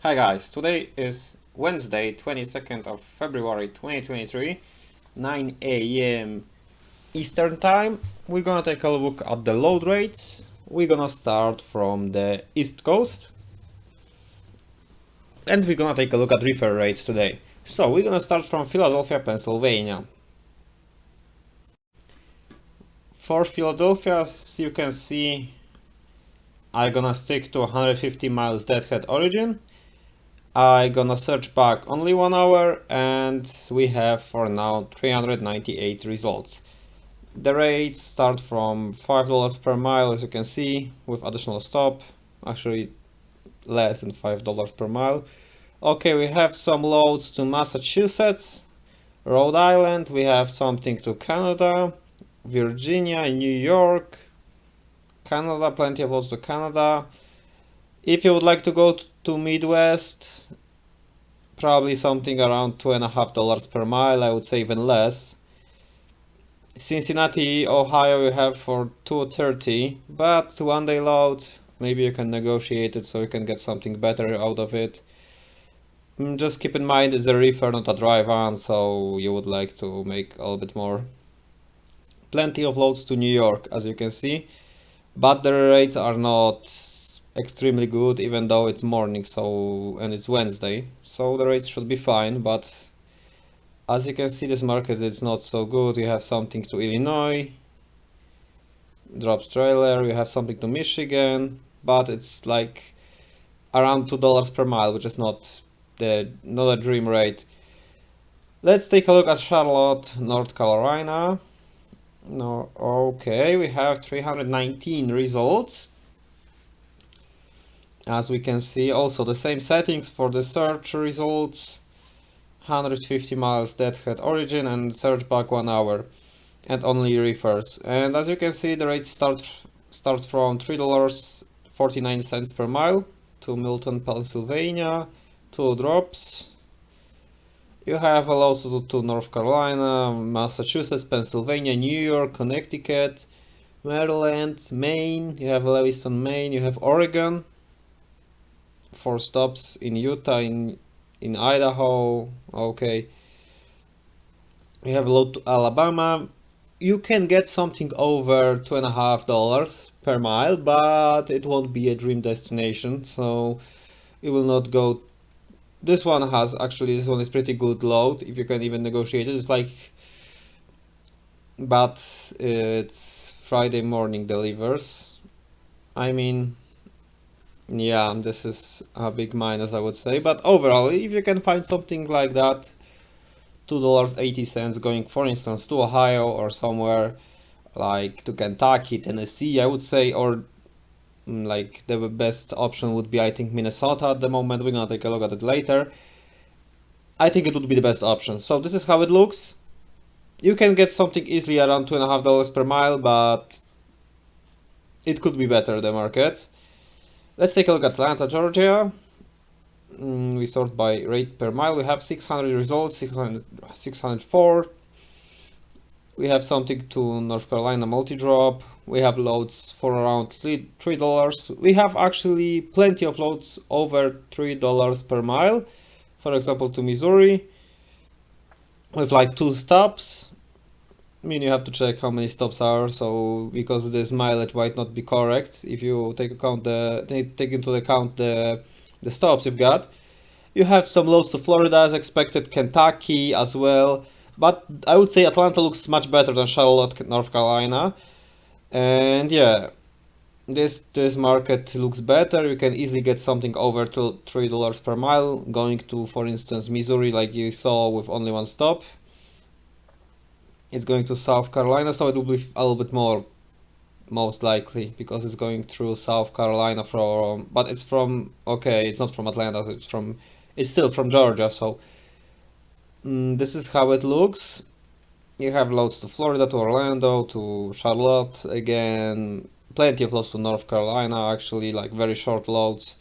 Hi guys, today is Wednesday, 22nd of February 2023, 9 a.m. Eastern Time. We're gonna take a look at the load rates. We're gonna start from the East Coast and we're gonna take a look at reefer rates today. So we're gonna start from Philadelphia, Pennsylvania. For Philadelphia, as you can see, I'm gonna stick to 150 miles deadhead origin. I'm gonna search back only 1 hour and we have for now 398 results. The rates start from $5 per mile, as you can see, with additional stop, actually less than $5 per mile. Okay, we have some loads to Massachusetts, Rhode Island, we have something to Canada, Virginia, New York, Canada, plenty of loads to Canada. If you would like to go to Midwest, probably something around $2.50 per mile, I would say even less. Cincinnati, Ohio, you have for 230, but 1 day load, maybe you can negotiate it so you can get something better out of it. Just keep in mind it's a reefer, not a dry van, so you would like to make a little bit more. Plenty of loads to New York, as you can see, but the rates are not extremely good, even though it's morning, and it's Wednesday, so the rates should be fine, but as you can see, this market is not so good. You have something to Illinois, drops trailer, you have something to Michigan, but it's like around $2 per mile, which is not a dream rate. Let's take a look at Charlotte, North Carolina. No, okay, we have 319 results. As we can see, also the same settings for the search results. 150 miles deadhead origin and search back 1 hour. And only reefers. And as you can see, the rate starts from $3.49 per mile to Milton, Pennsylvania, 2 drops. You have also to North Carolina, Massachusetts, Pennsylvania, New York, Connecticut, Maryland, Maine. You have Lewiston, Maine. You have Oregon. 4 stops in Utah, in Idaho. Okay. You have a load to Alabama. You can get something over $2.50 per mile, but it won't be a dream destination, so it will not go. This one is pretty good load, if you can even negotiate it. It's like, but it's Friday morning delivers. I mean, yeah, this is a big minus, I would say, but overall, if you can find something like that, $2.80 going, for instance, to Ohio or somewhere like to Kentucky, Tennessee, I would say, or like the best option would be, I think, Minnesota at the moment. We're gonna take a look at it later. I think it would be the best option. So this is how it looks. You can get something easily around $2.50 per mile, but it could be better, the market. Let's take a look at Atlanta, Georgia. We sort by rate per mile. We have 600 results, 604. We have something to North Carolina multi-drop. We have loads for around $3. We have actually plenty of loads over $3 per mile. For example, to Missouri, with like 2 stops. I mean, you have to check how many stops are, so because this mileage might not be correct if you take into account the stops you've got. You have some loads to Florida as expected, Kentucky as well, but I would say Atlanta looks much better than Charlotte, North Carolina. And yeah, this market looks better. You can easily get something over to $3 per mile going to, for instance, Missouri, like you saw, with only 1 stop. It's going to South Carolina, so it will be a little bit more, most likely, because it's going through South Carolina but it's from, okay, it's not from Atlanta, so it's still from Georgia, so this is how it looks. You have loads to Florida, to Orlando, to Charlotte, again, plenty of loads to North Carolina, actually, like very short loads,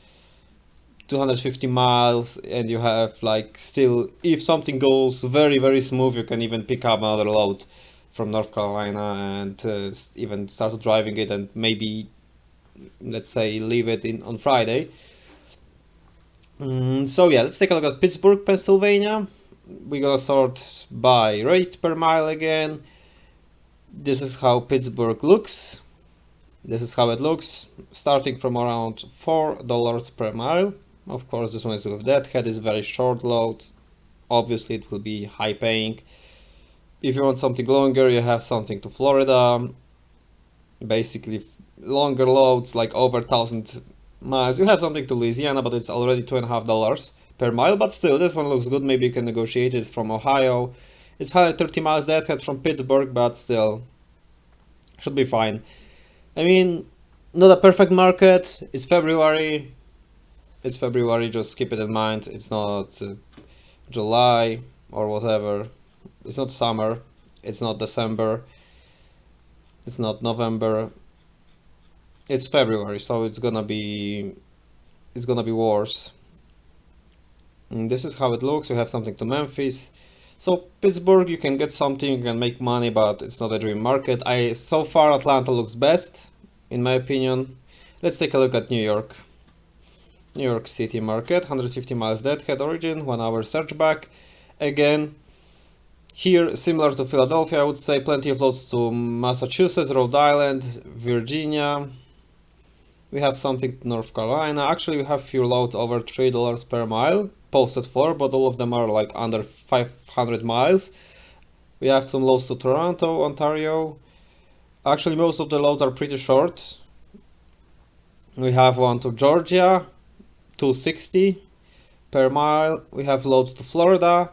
250 miles, and you have like still, if something goes very, very smooth, you can even pick up another load from North Carolina and even start driving it and maybe, let's say, leave it on Friday. So yeah, let's take a look at Pittsburgh, Pennsylvania. We're gonna sort by rate per mile again. This is how Pittsburgh looks. This is how it looks, starting from around $4 per mile. Of course, this one is with deadhead, is very short load. Obviously, it will be high paying. If you want something longer, you have something to Florida. Basically, longer loads, like over 1,000 miles. You have something to Louisiana, but it's already $2.50 per mile. But still, this one looks good. Maybe you can negotiate it. It's from Ohio. It's 130 miles deadhead from Pittsburgh, but still, should be fine. I mean, not a perfect market. It's February. It's February, just keep it in mind. It's not July or whatever. It's not summer. It's not December. It's not November. It's February, so it's gonna be worse. And this is how it looks. You have something to Memphis. So Pittsburgh, you can get something and make money, but it's not a dream market. So far Atlanta looks best, in my opinion. Let's take a look at New York. New York City market, 150 miles deadhead origin, 1 hour search back. Again, here similar to Philadelphia, I would say, plenty of loads to Massachusetts, Rhode Island, Virginia. We have something to North Carolina. Actually, we have few loads over $3 per mile posted for, but all of them are like under 500 miles. We have some loads to Toronto, Ontario. Actually, most of the loads are pretty short. We have one to Georgia, 260 per mile. We have loads to Florida,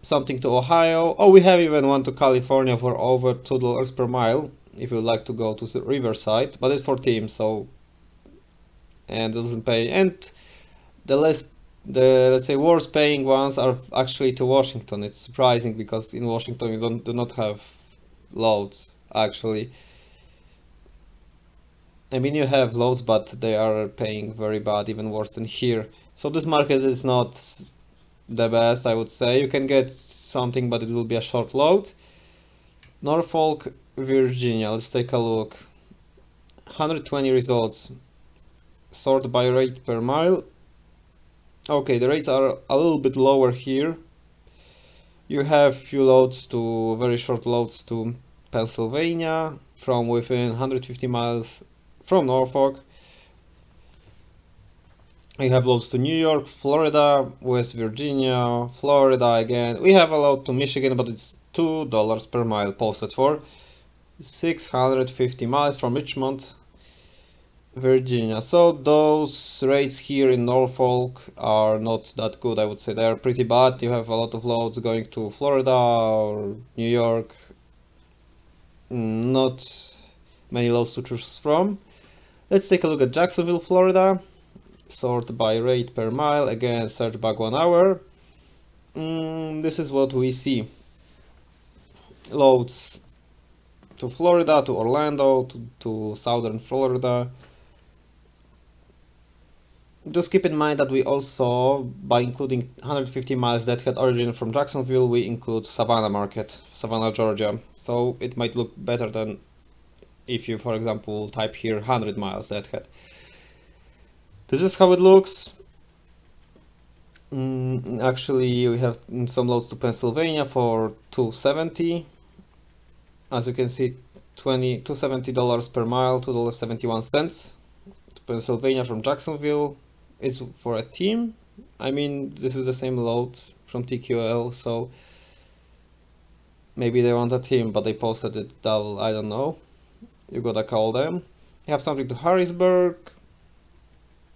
something to Ohio. Oh, we have even one to California for over $2 per mile if you would like to go to the Riverside, but it's for teams, so, and it doesn't pay. And the let's say worst paying ones are actually to Washington. It's surprising because in Washington you do not have loads actually. I mean, you have loads, but they are paying very bad, even worse than here. So this market is not the best, I would say. You can get something, but it will be a short load. Norfolk, Virginia, let's take a look. 120 results. Sort by rate per mile. Okay, the rates are a little bit lower here. You have few loads to, very short loads to Pennsylvania, from within 150 miles from Norfolk. We have loads to New York, Florida, West Virginia, Florida again. We have a load to Michigan, but it's $2 per mile posted for. 650 miles from Richmond, Virginia. So those rates here in Norfolk are not that good, I would say. They are pretty bad. You have a lot of loads going to Florida or New York. Not many loads to choose from. Let's take a look at Jacksonville, Florida. Sort by rate per mile. Again, search back 1 hour. This is what we see. Loads to Florida, to Orlando, to southern Florida. Just keep in mind that we also, by including 150 miles deadhead origin from Jacksonville, we include Savannah market, Savannah, Georgia. So it might look better than if you, for example, type here 100 miles deadhead. This is how it looks. Actually, we have some loads to Pennsylvania for 270. As you can see, $270 per mile, $2.71 to Pennsylvania from Jacksonville. It's for a team. I mean, this is the same load from TQL, so maybe they want a team, but they posted it double. I don't know. You gotta call them. You have something to Harrisburg,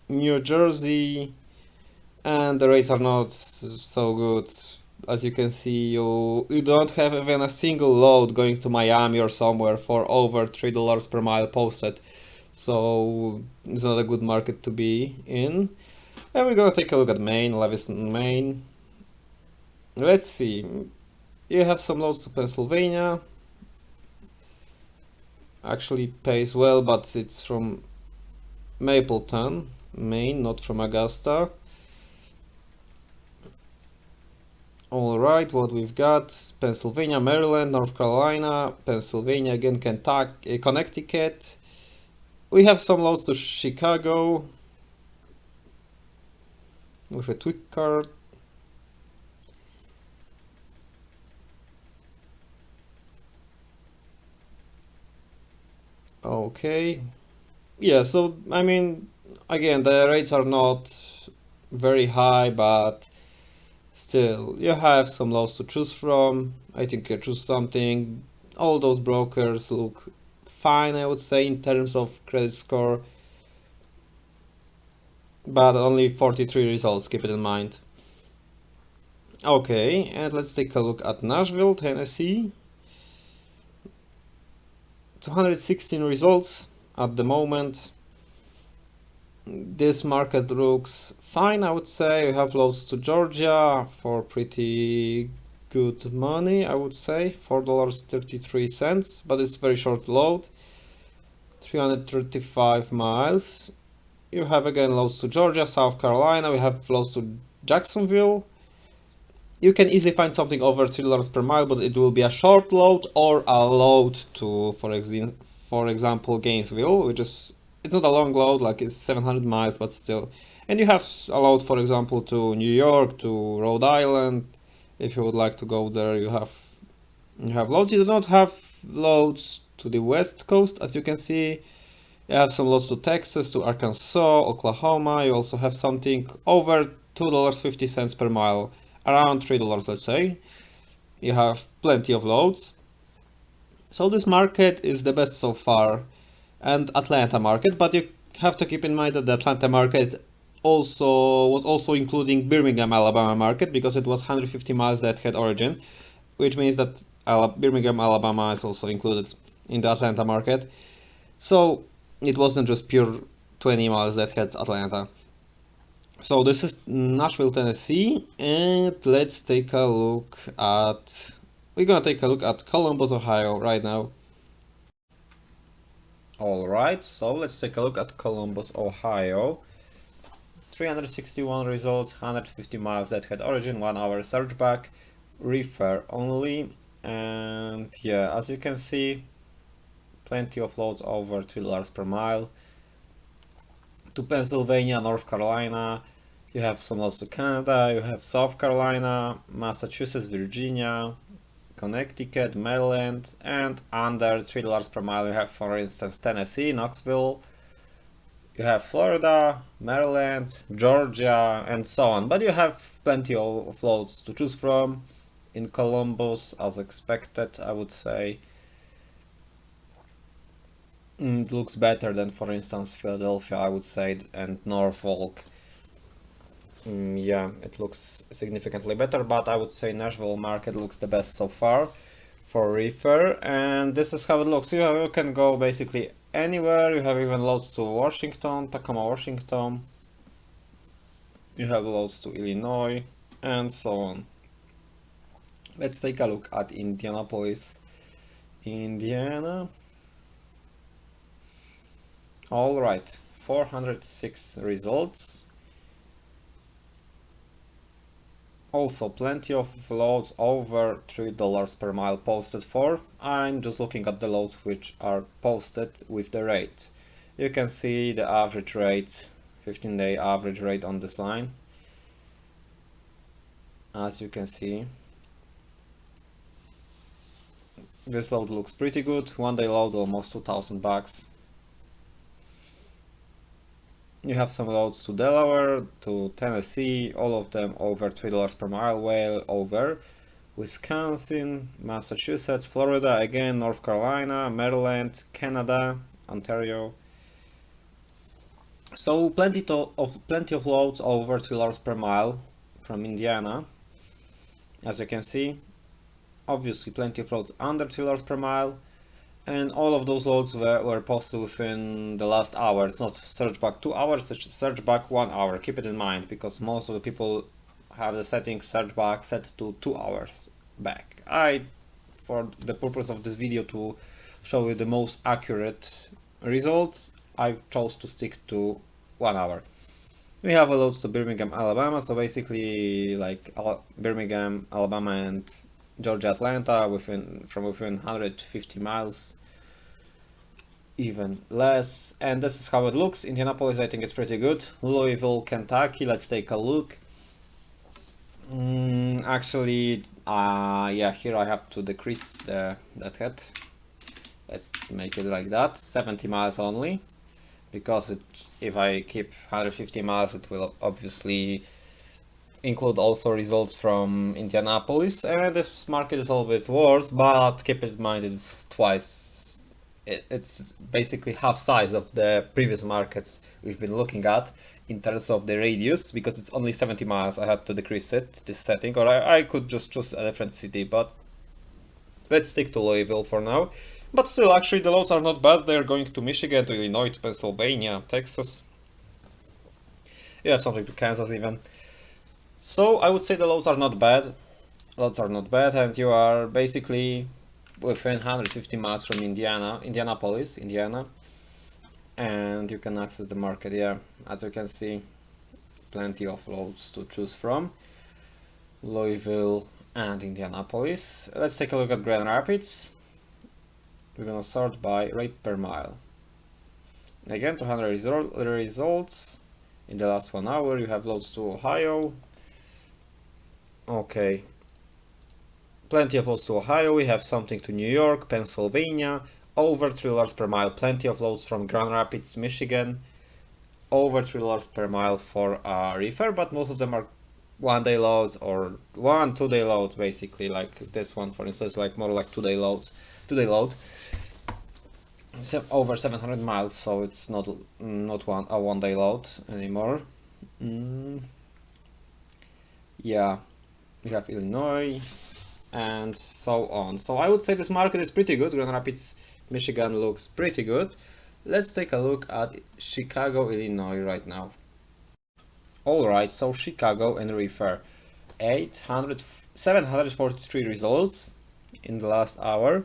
New Jersey, and the rates are not so good. As you can see, you don't have even a single load going to Miami or somewhere for over $3 per mile posted. So it's not a good market to be in. And we're gonna take a look at Maine, Lewiston, Maine. Let's see. You have some loads to Pennsylvania. Actually pays well, but it's from Mapleton, Maine, not from Augusta. Alright, what we've got: Pennsylvania, Maryland, North Carolina, Pennsylvania again, Kentucky, Connecticut. We have some loads to Chicago. with a tweak card. Okay. Yeah, so I mean, again, the rates are not very high, but still, you have some lows to choose from. I think you choose something. All those brokers look fine, I would say, in terms of credit score, but only 43 results, keep it in mind. Okay, and let's take a look at Nashville, Tennessee. 216 results at the moment. This market looks fine, I would say. We have loads to Georgia for pretty good money, I would say. $4.33, but it's very short load. 335 miles. You have again loads to Georgia, South Carolina. We have loads to Jacksonville. You can easily find something over $3 per mile, but it will be a short load or a load to, for example, Gainesville, which is, it's not a long load, like it's 700 miles, but still. And you have a load, for example, to New York, to Rhode Island. If you would like to go there, you have loads. You do not have loads to the West Coast, as you can see. You have some loads to Texas, to Arkansas, Oklahoma. You also have something over $2.50 per mile, around $3, let's say. You have plenty of loads. So this market is the best so far, and Atlanta market, but you have to keep in mind that the Atlanta market was also including Birmingham, Alabama market, because it was 150 miles that had origin, which means that Birmingham, Alabama is also included in the Atlanta market. So it wasn't just pure 20 miles that had Atlanta. So this is Nashville, Tennessee, and let's take a look at, we're gonna take a look at Columbus, Ohio right now. Alright, so let's take a look at Columbus, Ohio. 361 results, 150 miles that had origin, 1 hour surge back, Reefer only, and yeah, as you can see, plenty of loads over $3 per mile. To Pennsylvania, North Carolina, you have some loads to Canada, you have South Carolina, Massachusetts, Virginia, Connecticut, Maryland, and under $3 per mile you have, for instance, Tennessee, Knoxville, you have Florida, Maryland, Georgia, and so on. But you have plenty of loads to choose from in Columbus, as expected, I would say. It looks better than, for instance, Philadelphia, I would say, and Norfolk. Yeah, it looks significantly better, but I would say Nashville market looks the best so far for Reefer, and this is how it looks. You can go basically anywhere. You have even loads to Washington, Tacoma, Washington. You have loads to Illinois, and so on. Let's take a look at Indianapolis, Indiana. All right, 406 results. Also plenty of loads over $3 per mile posted for. I'm just looking at the loads which are posted with the rate. You can see the average rate, 15-day average rate on this line. As you can see, this load looks pretty good. 1-day load almost $2,000. You have some loads to Delaware, to Tennessee, all of them over $3 per mile, well over. Wisconsin, Massachusetts, Florida, again, North Carolina, Maryland, Canada, Ontario. So plenty of loads over $3 per mile from Indiana. As you can see, obviously plenty of loads under $3 per mile. And all of those loads were posted within the last hour. It's not surge back 2 hours, it's surge back 1 hour. Keep it in mind, because most of the people have the settings surge back set to 2 hours back. For the purpose of this video, to show you the most accurate results, I chose to stick to 1 hour. We have loads to Birmingham, Alabama, so basically like Birmingham, Alabama, and Georgia, Atlanta from within 150 miles. even less. And this is how it looks. Indianapolis, I think it's pretty good. Louisville, Kentucky, let's take a look. Actually, yeah, here I have to decrease that head. Let's make it like that, 70 miles only, because if I keep 150 miles, it will obviously include also results from Indianapolis, and this market is a little bit worse, but keep in mind it's twice, it's basically half size of the previous markets we've been looking at in terms of the radius, because it's only 70 miles. I had to decrease this setting, or I could just choose a different city, but let's stick to Louisville for now. But still, actually, the loads are not bad. They're going to Michigan, to Illinois, to Pennsylvania, Texas. You have something to Kansas even. So I would say the loads are not bad. Loads are not bad, and you are basically within 150 miles from Indianapolis, Indiana. And you can access the market, yeah. As you can see, plenty of loads to choose from. Louisville and Indianapolis. Let's take a look at Grand Rapids. We're gonna start by rate per mile. Again, 200 results in the last 1 hour. You have loads to Ohio. Okay, plenty of loads to Ohio. We have something to New York, Pennsylvania. Over $3 per mile. Plenty of loads from Grand Rapids, Michigan. Over $3 per mile for Reefer, but most of them are 1-day loads or 2-day loads, basically. Like this one, for instance, like more like 2-day loads. 2-day load. Over 700 miles, so it's not a 1-day load anymore. Yeah, we have Illinois and so on. So I would say this market is pretty good. Grand Rapids, Michigan looks pretty good. Let's take a look at Chicago, Illinois right now. Alright, so Chicago and Reefer. 743 results in the last hour.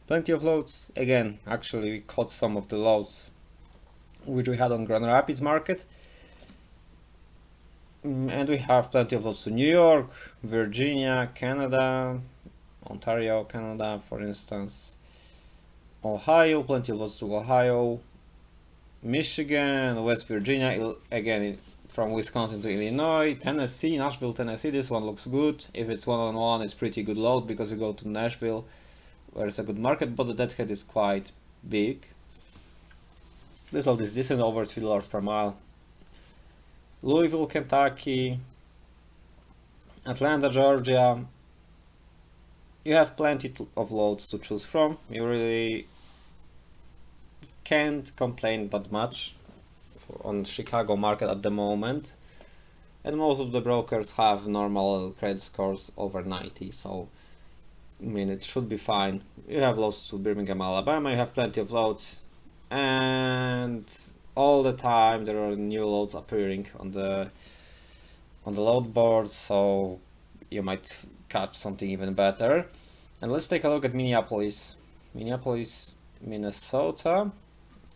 Plenty of loads. Again, actually we caught some of the loads which we had on Grand Rapids market. And we have plenty of loads to New York, Virginia, Canada, Ontario, Canada, for instance. Ohio, plenty of loads to Ohio, Michigan, West Virginia, again from Wisconsin to Illinois, Tennessee, Nashville, Tennessee. This one looks good. If it's one-on-one, it's pretty good load because you go to Nashville, where it's a good market, but the deadhead is quite big. This load is decent, over $3 per mile. Louisville, Kentucky, Atlanta, Georgia. You have plenty of loads to choose from. You really can't complain that much on Chicago market at the moment. And most of the brokers have normal credit scores over 90, so I mean it should be fine. You have loads to Birmingham, Alabama. You have plenty of loads, and all the time there are new loads appearing on the load board, so you might catch something even better. And let's take a look at Minneapolis, Minnesota.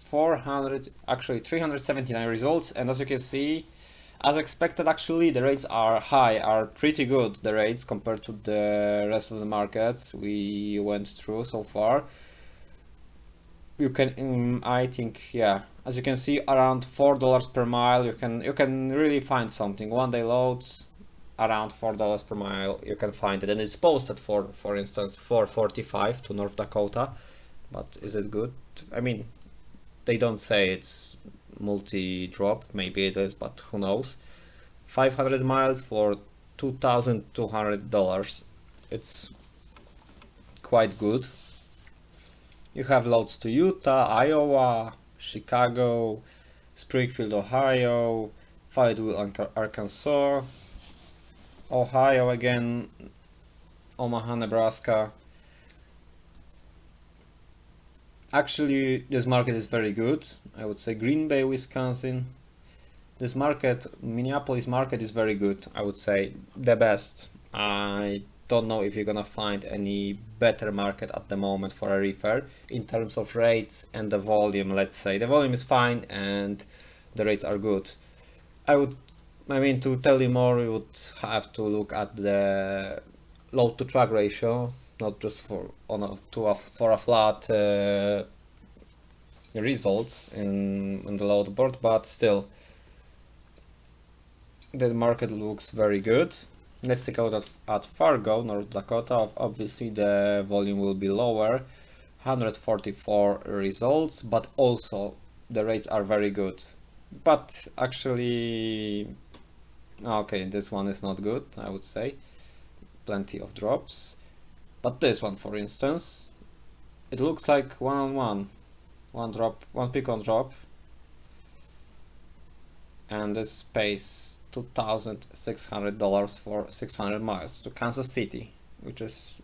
379 results, and as you can see, as expected, actually the rates are high, are pretty good, the rates compared to the rest of the markets we went through so far. You can I think, yeah, as you can see, around $4 per mile you can really find something. 1-day loads around $4 per mile you can find it, and it's posted for instance 445 to North Dakota, but is it good? I mean, they don't say it's multi-drop, maybe it is, but who knows. 500 miles for $2,200. It's quite good. You have loads to Utah, Iowa, Chicago, Springfield, Ohio, Fayetteville, Arkansas, Ohio again, Omaha, Nebraska. Actually, this market is very good. I would say Green Bay, Wisconsin. This market, Minneapolis market, is very good. I would say the best. I don't know if you're gonna find any better market at the moment for a reefer in terms of rates and the volume. Let's say the volume is fine and the rates are good. I mean, to tell you more, you would have to look at the load to truck ratio, not just for a flat results in the load board, but still the market looks very good. Let's take a look at Fargo, North Dakota. Obviously the volume will be lower, 144 results, but also the rates are very good. But actually, okay, this one is not good, I would say. Plenty of drops. But this one, for instance, it looks like one-on-one. One drop, one pick on drop. And this pays $2,600 for 600 miles to Kansas City, which is,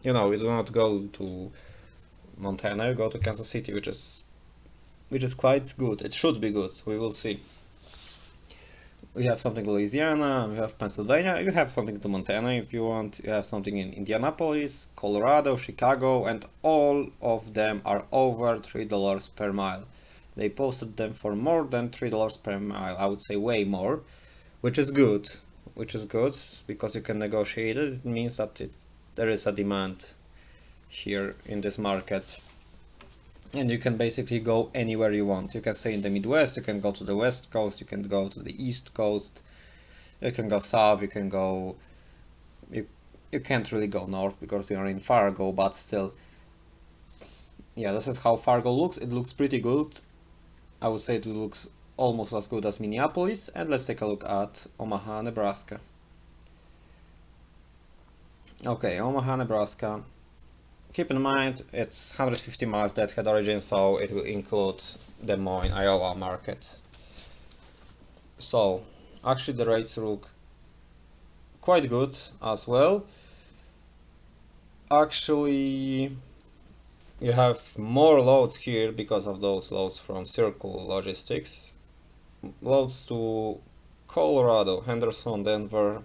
you know, you do not go to Montana, you go to Kansas City, which is quite good. It should be good. We will see. We have something in Louisiana, we have Pennsylvania, you have something to Montana if you want, you have something in Indianapolis, Colorado, Chicago, and all of them are over $3 per mile. They posted them for more than $3 per mile, I would say way more, which is good. Because you can negotiate it. It means that there is a demand here in this market. And you can basically go anywhere you want. You can stay in the Midwest, you can go to the West Coast, you can go to the East Coast, you can go south, you can go... You can't really go north because you're in Fargo, but still. Yeah, this is how Fargo looks. It looks pretty good. I would say it looks almost as good as Minneapolis. And let's take a look at Omaha, Nebraska. Okay, Omaha, Nebraska. Keep in mind, it's 150 miles deadhead origin, so it will include Des Moines, Iowa market. So, actually the rates look quite good as well. Actually, you have more loads here because of those loads from Circle Logistics. Loads to Colorado, Henderson, Denver.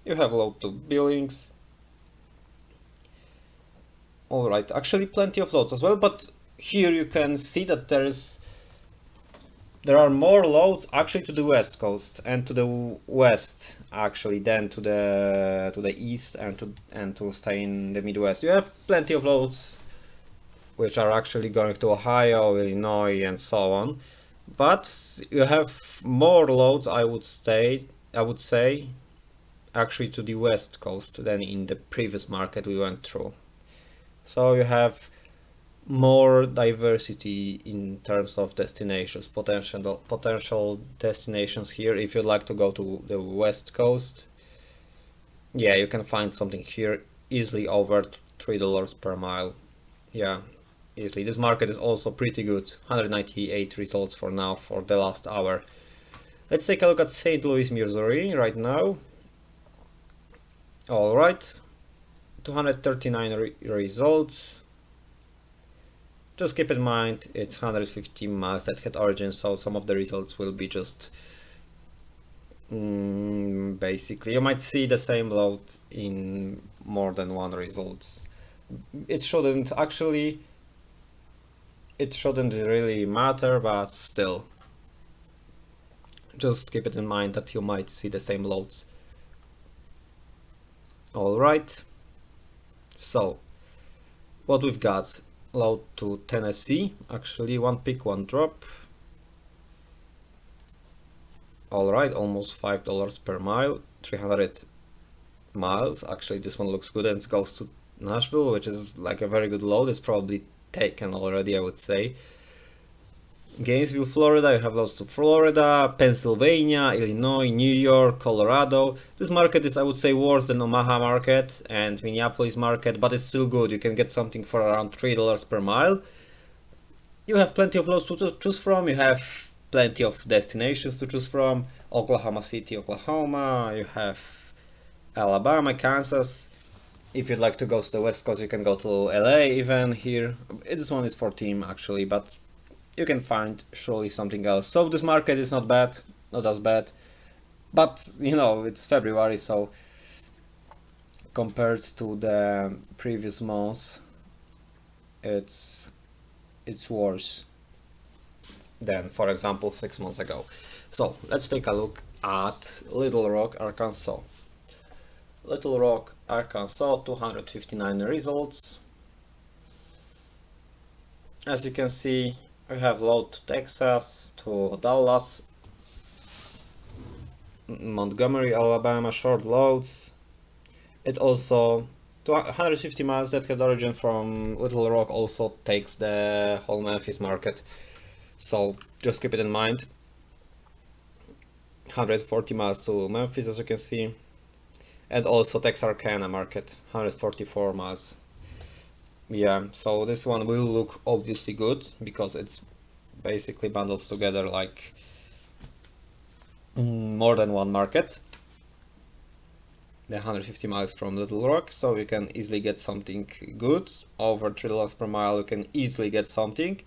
You have load to Billings. Alright, actually plenty of loads as well, but here you can see that there are more loads actually to the west coast and to the west actually than to the east and to stay in the Midwest. You have plenty of loads which are actually going to Ohio, Illinois, and so on, but you have more loads, I would say, actually to the west coast than in the previous market we went through. So you have more diversity in terms of destinations, potential destinations here. If you'd like to go to the west coast, yeah, you can find something here easily over $3 per mile. Yeah, easily. This market is also pretty good. 198 results for now for the last hour. Let's take a look at St. Louis, Missouri right now. All right, 239 results. Just keep in mind it's 150 miles deadhead origin, so some of the results will be just basically you might see the same load in more than one results. It shouldn't really matter, but still, just keep it in mind that you might see the same loads. All right, so what we've got: load to Tennessee, actually one pick, one drop. All right, almost $5 per mile, 300 miles. Actually, this one looks good, and it goes to Nashville, which is like a very good load. It's probably taken already, I would say. Gainesville, Florida, you have loads to Florida, Pennsylvania, Illinois, New York, Colorado. This market is, I would say, worse than Omaha market and Minneapolis market, but it's still good. You can get something for around $3 per mile. You have plenty of loads to choose from. You have plenty of destinations to choose from. Oklahoma City, Oklahoma. You have Alabama, Kansas. If you'd like to go to the West Coast, you can go to LA even here. This one is for team actually, but you can find surely something else. So this market is not bad, not as bad, but you know, it's February, so compared to the previous months, it's worse than, for example, 6 months ago. So let's take a look at Little Rock, Arkansas. Little Rock, Arkansas, 259 results. As you can see, We have load to Texas, to Dallas, Montgomery, Alabama, short loads. It also 150 miles that had origin from Little Rock also takes the whole Memphis market. So just keep it in mind. 140 miles to Memphis, as you can see, and also Texarkana market, 144 miles. Yeah, so this one will look obviously good because it's basically bundles together like more than one market. The 150 miles from Little Rock, so you can easily get something good. Over $3 per mile, you can easily get something.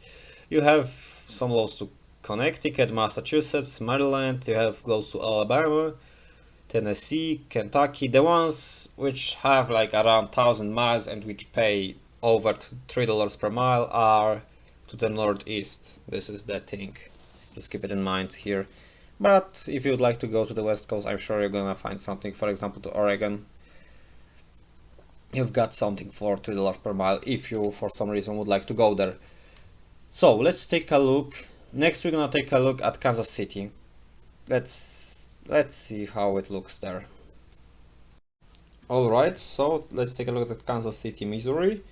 You have some loads to Connecticut, Massachusetts, Maryland, you have close to Alabama, Tennessee, Kentucky, the ones which have like around 1,000 miles and which pay over $3 per mile are to the northeast. This is the thing, just keep it in mind here. But if you'd like to go to the west coast, I'm sure you're gonna find something. For example, to Oregon, you've got something for $3 per mile if you for some reason would like to go there. So let's take a look. Next we're gonna take a look at Kansas City. Let's see how it looks there. Alright, so let's take a look at Kansas City, Missouri.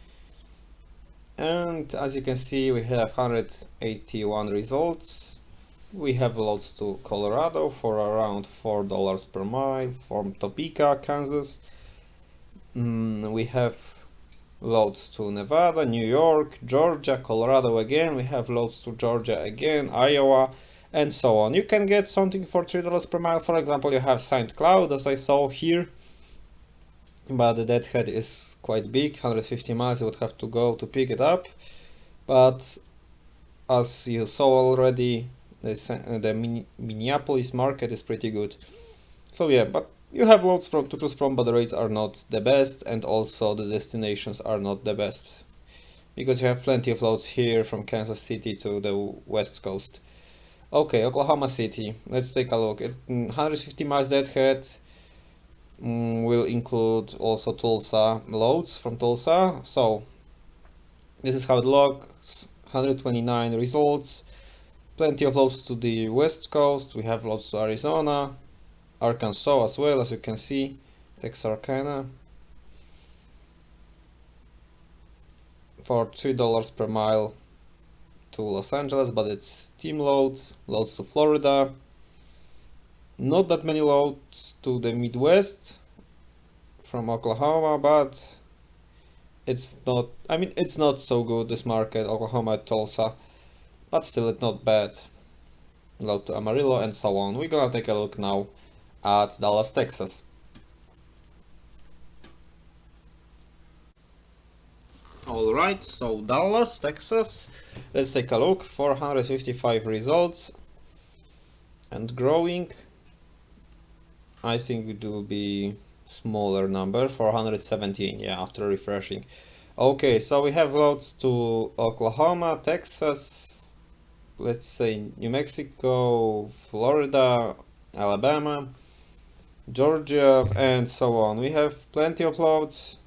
And as you can see, we have 181 results. We have loads to Colorado for around $4 per mile from Topeka, Kansas. We have loads to Nevada, New York, Georgia, Colorado again. We have loads to Georgia again, Iowa, and so on. You can get something for $3 per mile. For example, you have St. Cloud, as I saw here, but the deadhead is quite big, 150 miles. You would have to go to pick it up. But as you saw already, the Minneapolis market is pretty good. So yeah, but you have loads to choose from, but the rates are not the best, and also the destinations are not the best, because you have plenty of loads here from Kansas City to the west coast. Okay, Oklahoma City, let's take a look. 150 miles deadhead will include also Tulsa loads from Tulsa. So this is how it looks. 129 results, plenty of loads to the west coast. We have loads to Arizona, Arkansas as well, as you can see, Texarkana for $3 per mile to Los Angeles, but it's team loads to Florida. Not that many loads to the Midwest from Oklahoma, but it's not, I mean, it's not so good, this market, Oklahoma, Tulsa, but still it's not bad. Load to Amarillo and so on. We're gonna take a look now at Dallas, Texas. Alright, so Dallas, Texas, let's take a look. 455 results and growing. I think it will be smaller number, 417, yeah, after refreshing. Okay, so we have loads to Oklahoma, Texas, let's say New Mexico, Florida, Alabama, Georgia, and so on. We have plenty of loads.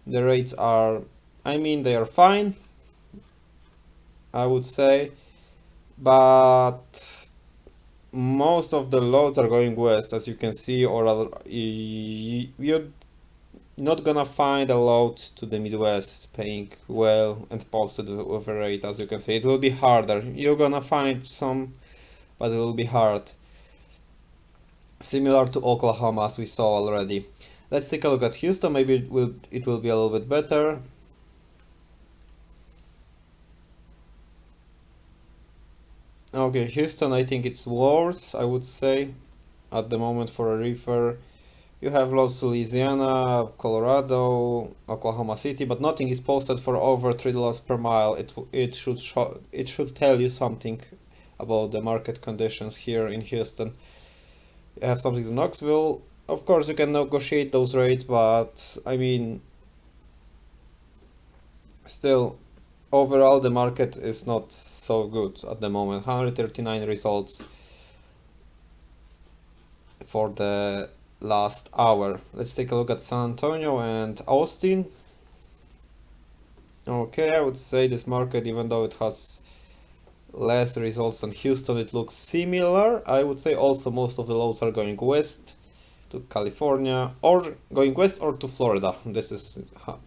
The rates are, I mean, they are fine, I would say, but most of the loads are going west, as you can see, or rather, you're not gonna find a load to the Midwest paying well and posted with a rate, as you can see. It will be harder. You're gonna find some, but it will be hard. Similar to Oklahoma, as we saw already. Let's take a look at Houston. Maybe it will be a little bit better. Okay, Houston, I think it's worse, I would say, at the moment for a Reefer. You have loads to Louisiana, Colorado, Oklahoma City, but nothing is posted for over $3 per mile. It should tell you something about the market conditions here in Houston. You have something to Knoxville. Of course, you can negotiate those rates, but I mean, still, overall the market is not so good at the moment. 139 results for the last hour. Let's take a look at San Antonio and Austin. Okay, I would say this market, even though it has less results than Houston. It looks similar. I would say also most of the loads are going west to California, or going west or to Florida. This is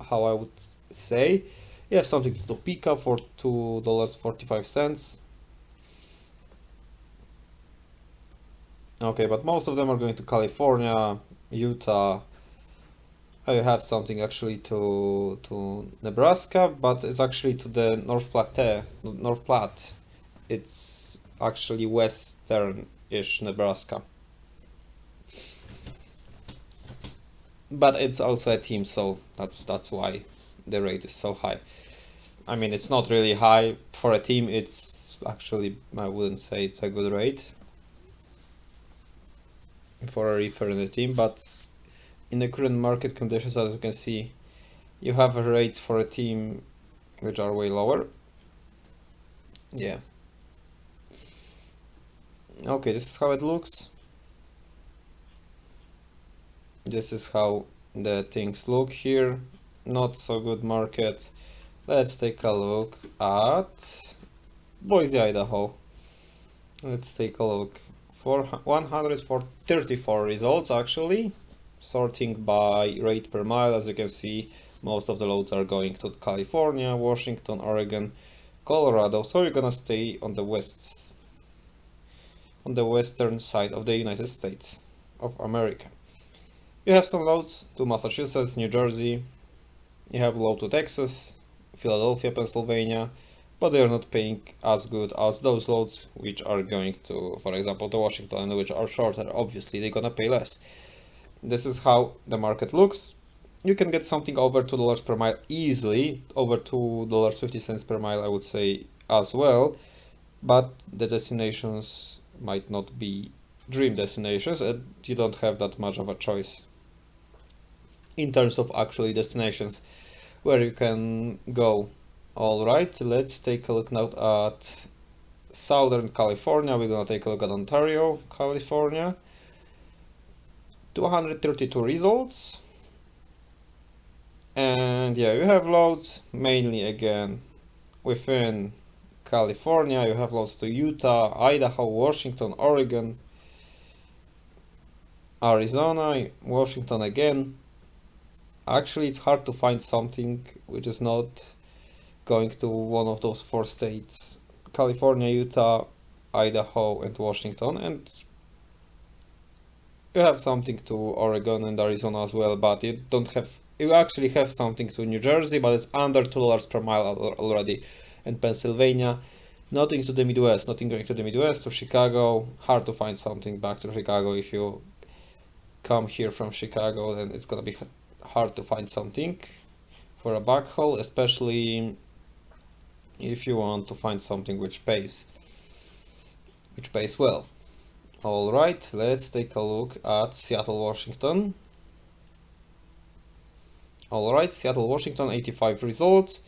how I would say. You have something to Topeka for $2.45. Okay, but most of them are going to California, Utah. I have something actually to Nebraska, but it's actually to the North Platte. It's actually western-ish Nebraska. But it's also a team, so that's why the rate is so high. I mean, it's not really high for a team. It's actually, I wouldn't say it's a good rate for a reefer in the team, but in the current market conditions, as you can see, you have rates for a team which are way lower. Yeah. Okay, this is how it looks. This is how the things look here. Not so good market. Let's take a look at Boise, Idaho. Let's take a look. For 134 results actually, sorting by rate per mile. As you can see, most of the loads are going to California, Washington, Oregon, Colorado. So you're gonna stay on the western side of the United States of America. You have some loads to Massachusetts, New Jersey. You have load to Texas, Philadelphia, Pennsylvania, but they are not paying as good as those loads which are going to, for example, to Washington, and which are shorter. Obviously, they're gonna pay less. This is how the market looks. You can get something over $2 per mile easily, over $2.50 per mile, I would say, as well. But the destinations might not be dream destinations, and you don't have that much of a choice in terms of actually destinations where you can go. Alright, let's take a look now at Southern California. We're gonna take a look at Ontario, California. 232 results. And yeah, you have loads mainly again within California. You have loads to Utah, Idaho, Washington, Oregon, Arizona, Washington again. Actually, it's hard to find something which is not going to one of those four states: California, Utah, Idaho, and Washington. And you have something to Oregon and Arizona as well, but you don't have. You actually have something to New Jersey, but it's under $2 per mile already. And Pennsylvania, nothing to the Midwest, nothing going to the Midwest, to Chicago. Hard to find something back to Chicago. If you come here from Chicago, then it's gonna be hard to find something for a backhaul, especially if you want to find something which pays well. All right, let's take a look at Seattle, Washington. All right, Seattle, Washington, 85 results.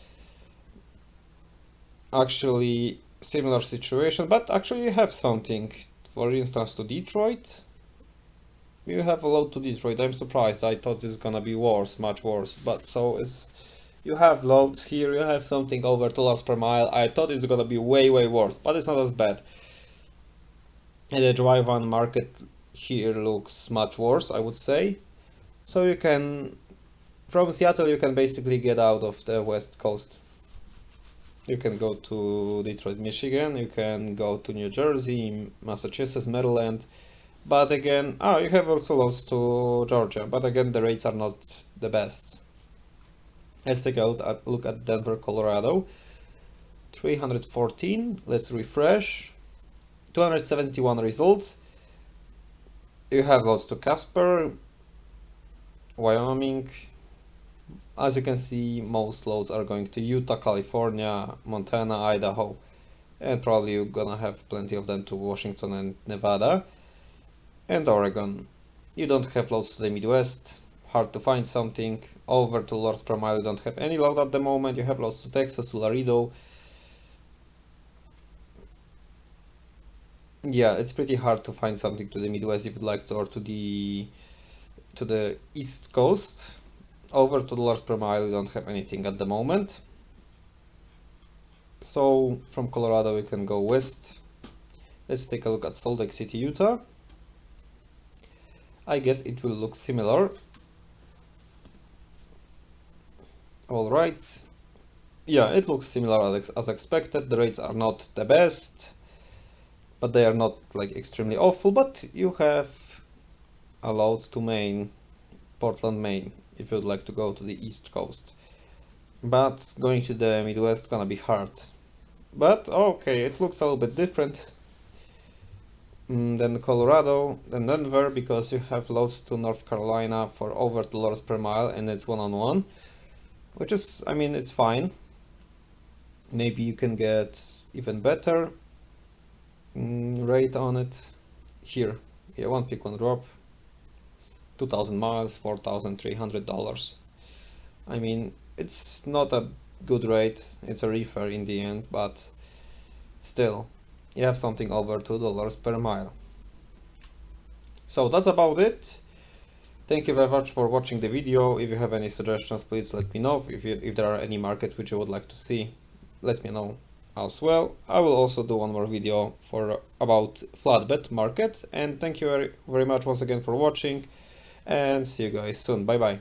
Actually, similar situation, but actually you have something. For instance, to Detroit. You have a load to Detroit. I'm surprised. I thought it's gonna be worse, much worse. But so it's, you have loads here. You have something over $2 per mile. I thought it's gonna be way worse, but it's not as bad. And the drive-on market here looks much worse, I would say. So you can, from Seattle, you can basically get out of the West Coast. You can go to Detroit, Michigan. You can go to New Jersey, Massachusetts, Maryland. But again, you have also loads to Georgia, but again, the rates are not the best. Let's take a look at Denver, Colorado. 314, let's refresh. 271 results. You have loads to Casper, Wyoming. As you can see, most loads are going to Utah, California, Montana, Idaho, and probably you're gonna have plenty of them to Washington and Nevada. And Oregon. You don't have loads to the Midwest, hard to find something. Over $2 per mile, you don't have any load at the moment. You have loads to Texas, to Laredo. Yeah, it's pretty hard to find something to the Midwest if you'd like to, or to the East Coast. Over $2 per mile, you don't have anything at the moment. So from Colorado we can go west. Let's take a look at Salt Lake City, Utah. I guess it will look similar. Alright. Yeah, it looks similar as expected. The rates are not the best, but they are not like extremely awful. But you have a load to Maine, Portland, Maine, if you'd like to go to the East Coast. But going to the Midwest gonna be hard. But okay, it looks a little bit different than Colorado, than Denver, because you have loads to North Carolina for over $2 per mile, and it's one-on-one, which is, I mean, it's fine. Maybe you can get even better rate on it. Here, yeah, one pick, one drop, 2,000 miles, $4,300. I mean, it's not a good rate, it's a reefer in the end, but still, you have something over $2 per mile. So that's about it. Thank you very much for watching the video. If you have any suggestions, please let me know. If there are any markets which you would like to see, let me know as well. I will also do one more video about flatbed market. And thank you very much once again for watching, and see you guys soon. Bye bye.